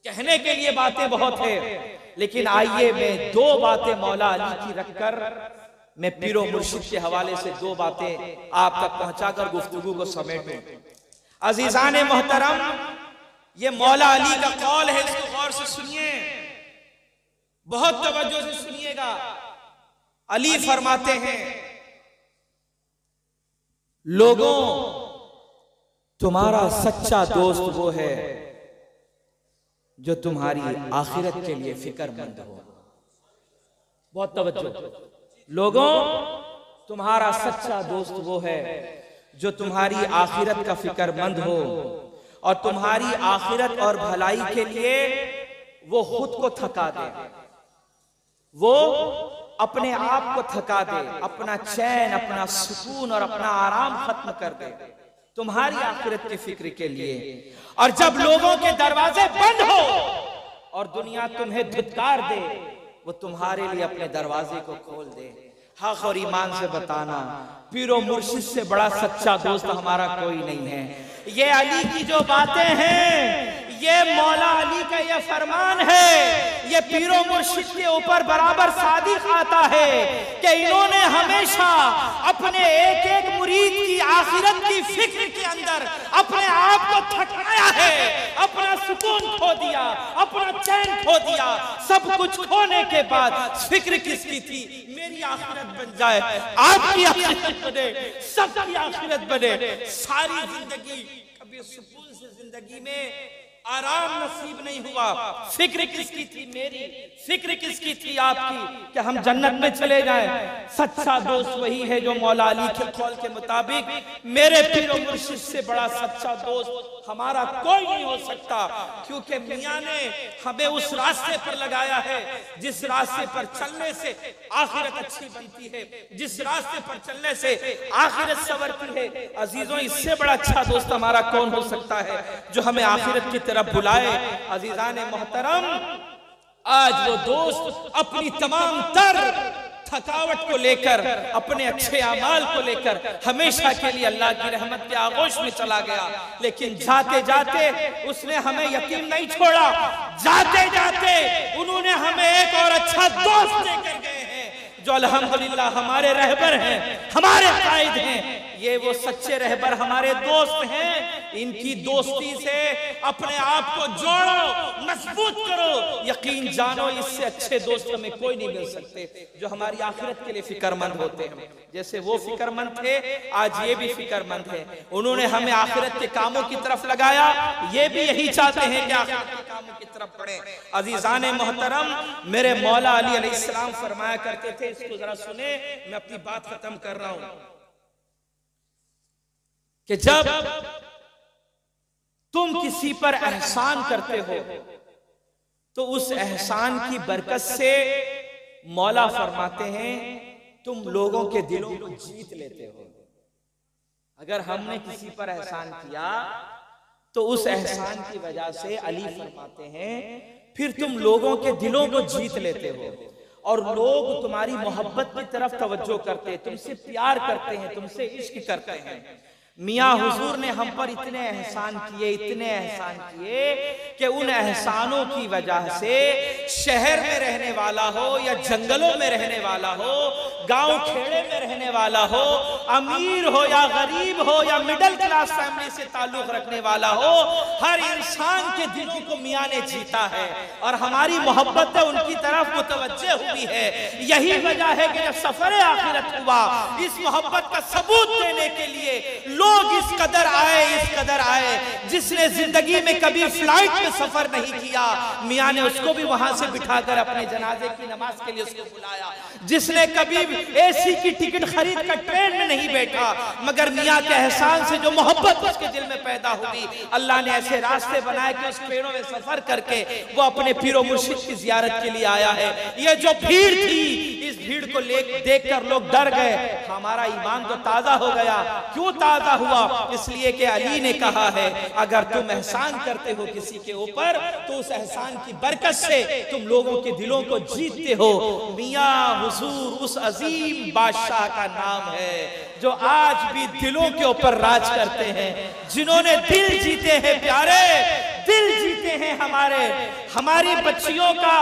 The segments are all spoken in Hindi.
कहने के लिए बातें बहुत है, लेकिन आइए मैं दो बातें मौला अली की रखकर मैं पीरो मुर्शिद के हवाले से दो बातें आप तक पहुंचाकर गुफ्तगू को समेटूं। अजीजान मोहतरम, ये मौला अली का कौल है, इसको गौर से सुनिए, बहुत तवज्जो से सुनिएगा। अली फरमाते हैं, लोगों, तुम्हारा सच्चा दोस्त वो है जो तुम्हारी आखिरत के लिए फिक्रमंद हो। बहुत तवज्जो। लोगों, तुम्हारा सच्चा दोस्त वो है जो तुम्हारी आखिरत का फिक्रमंद हो और तुम्हारी आखिरत और भलाई के लिए वो खुद को थका दे, वो अपने आप को थका दे, अपना चैन, अपना सुकून और अपना आराम खत्म कर दे तुम्हारी आखिरत की फिक्र के लिए। और जब लोगों के दरवाजे बंद हो और दुनिया तुम्हें धुतकार दे, वो तुम्हारे लिए अपने दरवाजे को खोल दे। हक और ईमान से बताना, पीरो मुर्शिद से बड़ा सच्चा दोस्त हमारा कोई नहीं है। ये अली की जो बातें हैं, ये मौला अली का ये फरमान है, ये पीरो मुर्शिद के ऊपर बराबर सादिक आता है कि इन्होंने हमेशा अपने एक एक मुरीद की आखिरत की फिक्र के अंदर अपने आप को थकाया है, अपना सुकून खो दिया, अपना चैन खो दिया। सब कुछ खोने के बाद फिक्र किसकी थी? मेरी आखिरत बन जाए, आपकी आखिरत बने, सबकी आखिरत बने। सारी जिंदगी कभी सुकून से जिंदगी में आराम नसीब नहीं हुआ। फिक्र किसकी थी? मेरी। फिक्र किसकी थी? आपकी, कि हम जन्नत में चले जाएं। सच्चा दोस्त वही है जो मौला अली के कौल के मुताबिक, मेरे पीरो मुर्शिद से बड़ा सच्चा दोस्त हमारा कोई नहीं हो सकता, क्योंकि मियां ने हमें उस रास्ते पर लगाया है जिस रास्ते पर चलने से आखिरत अच्छी बनती है, जिस रास्ते पर चलने से आखिरत संवरती है। अजीजों, इससे बड़ा अच्छा दोस्त हमारा कौन हो सकता है जो हमें आखिरत की तरफ बुलाए। अजीजान मोहतरम, आज वो दोस्त अपनी तमाम तर थकावट को लेकर, अपने अच्छे अमाल को लेकर हमेशा के लिए अल्लाह की रहमत के आगोश में चला गया, लेकिन जाते जाते उसने हमें यकीन नहीं छोड़ा। जाते जाते उन्होंने हमें एक और अच्छा दोस्त देकर गए हैं जो अल्हम्दुलिल्लाह हमारे रहबर हैं, हमारे कायद हैं। ये वो सच्चे रहबर हमारे दोस्त हैं। इनकी दोस्ती से अपने आप को जोड़ो, मजबूत करो, यकीन जानो इससे अच्छे दोस्त हमें कोई नहीं मिल सकते जो हमारी आखिरत के लिए फिक्रमंद होते हैं। जैसे वो फिक्रमंद थे, आज ये भी फिक्रमंद है। उन्होंने हमें आखिरत के कामों की तरफ लगाया, ये भी यही चाहते हैं कि आखिरत के कामों की तरफ बढ़े। अजीजान मोहतरम, मेरे मौला अली अलैहिस्सलाम फरमाया करते थे, इसको जरा सुने, मैं अपनी बात खत्म कर रहा हूं, कि जब तुम किसी पर एहसान करते हो तो उस एहसान की बरकत से मौला फरमाते हैं तुम लोगों के दिलों को जीत लेते हो। अगर हमने किसी पर एहसान किया तो उस एहसान की वजह से अली फरमाते हैं फिर तुम लोगों के दिलों को जीत लेते हो और लोग तुम्हारी मोहब्बत की तरफ तवज्जो करते हैं, तुमसे प्यार करते हैं, तुमसे इश्क करते हैं। मियाँ हुजूर ने हम पर इतने एहसान किए, इतने एहसान किए कि उन एहसानों की वजह से शहर में रहने वाला हो या जंगलों में रहने वाला हो, गांव खेड़े में रहने वाला हो, अमीर हो या गरीब हो या मिडिल क्लास फैमिली से ताल्लुक रखने वाला हो, हर इंसान के दिलों को मियाँ ने जीता है और हमारी मोहब्बत उनकी तरफ मुतवज्जे हुई है। यही वजह है कि जब सफर आखिरत हुआ, इस मोहब्बत का सबूत देने के लिए लोग इस कदर आए, जिसने जिंदगी में कभी फ्लाइट में सफर नहीं किया, मियाँ ने उसको भी वहां से बिठाकर अपने जनाजे की नमाज के लिए उसको बुलाया। जिसने कभी एसी की टिकट खरीद कर ट्रेन में नहीं बैठा, मगर मियाँ के एहसान से जो मोहब्बत उसके दिल में पैदा हुई, अल्लाह ने ऐसे रास्ते बनाए कि उस ट्रेनों में सफर करके वो अपने पीरो मुर्शिद की जियारत के लिए आया है। ये जो भीड़ थी, इस भीड़ को देखकर लोग डर गए, हमारा ईमान तो ताजा हो गया। क्यों ताजा हुआ? इसलिए कि अली ने कहा है अगर तुम एहसान करते हो किसी के ऊपर तो उस एहसान की बरकत से तुम लोगों के दिलों को जीतते हो। मियाँ हुजूर उस अजीम बादशाह का नाम है जो आज भी दिलों के ऊपर राज करते हैं, जिन्होंने दिल जीते हैं प्यारे, दिल जीते हैं हमारी बच्चियों का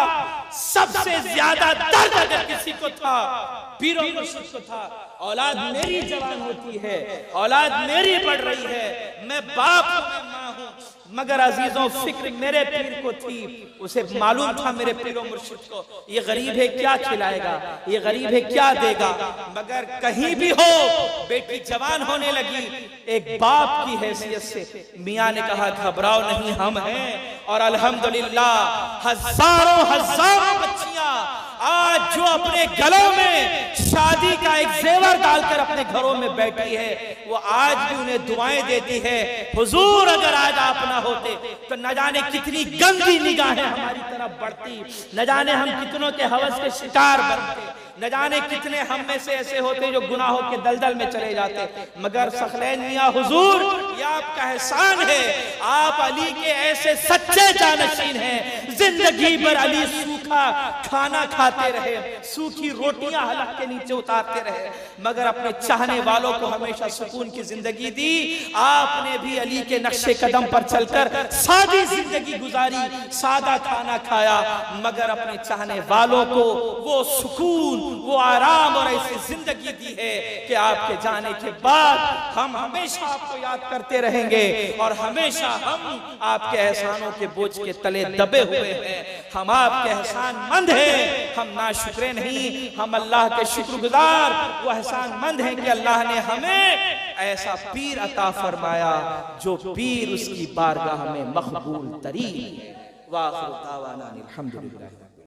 सबसे ज्यादा दर्द अगर किसी को था, पीरों मुर्शिद को था। औलाद मेरी जवान होती है, औलाद मेरी बढ़ रही है, मैं बाप हूं, मैं मां हूं, मगर अजीजों फिक्र मेरे पीर को थी। उसे मालूम था मेरे पीरों मुर्शिद को, ये गरीब है क्या खिलाएगा, ये गरीब है क्या देगा। मगर कहीं भी हो बेटी जवान होने लगी, एक बाप की हैसियत से मियां ने कहा घबराओ नहीं, हम हैं। और अल्हम्दुलिल्लाह हजारों बच्चियां आज जो अपने गलों में शादी का एक जेवर डालकर अपने घरों में बैठी है, वो आज भी उन्हें दुआएं देती है, हुजूर अगर आज आप ना होते तो न जाने कितनी गंदी निगाहें हमारी तरफ बढ़ती, न जाने हम कितनों के हवस के शिकार बनते, न जाने कितने हम में से ऐसे होते जो गुनाहों के दलदल में चले जाते। मगर सखलैन मियां हुजूर, ये आपका एहसान है, आप अली के ऐसे सच्चे जानशीन हैं। जिंदगी भर अली सूखा खाना खाते रहे, सूखी रोटियां हलक के नीचे उतारते रहे, मगर अपने चाहने वालों को हमेशा सुकून की जिंदगी दी। आपने भी अली के नक्शे कदम पर चलकर सादी जिंदगी गुजारी, सादा खाना खाया, मगर अपने चाहने वालों को वो सुकून, वो आराम और ऐसी जिंदगी दी है कि आपके जाने के बाद हम हमेशा आपको याद करते रहेंगे और हमेशा हम आपके एहसानों के बोझ के तले दबे हुए हैं। हम आपके एहसानमंद हैं, हम नाशुक्रे नहीं, हम अल्लाह के शुक्रगुजार, वो एहसानमंद हैं कि अल्लाह ने हमें ऐसा पीर अता फरमाया जो पीर उसकी बारगाह में मकबूल तरीन है। वाह अल्हम्दुलिल्लाह।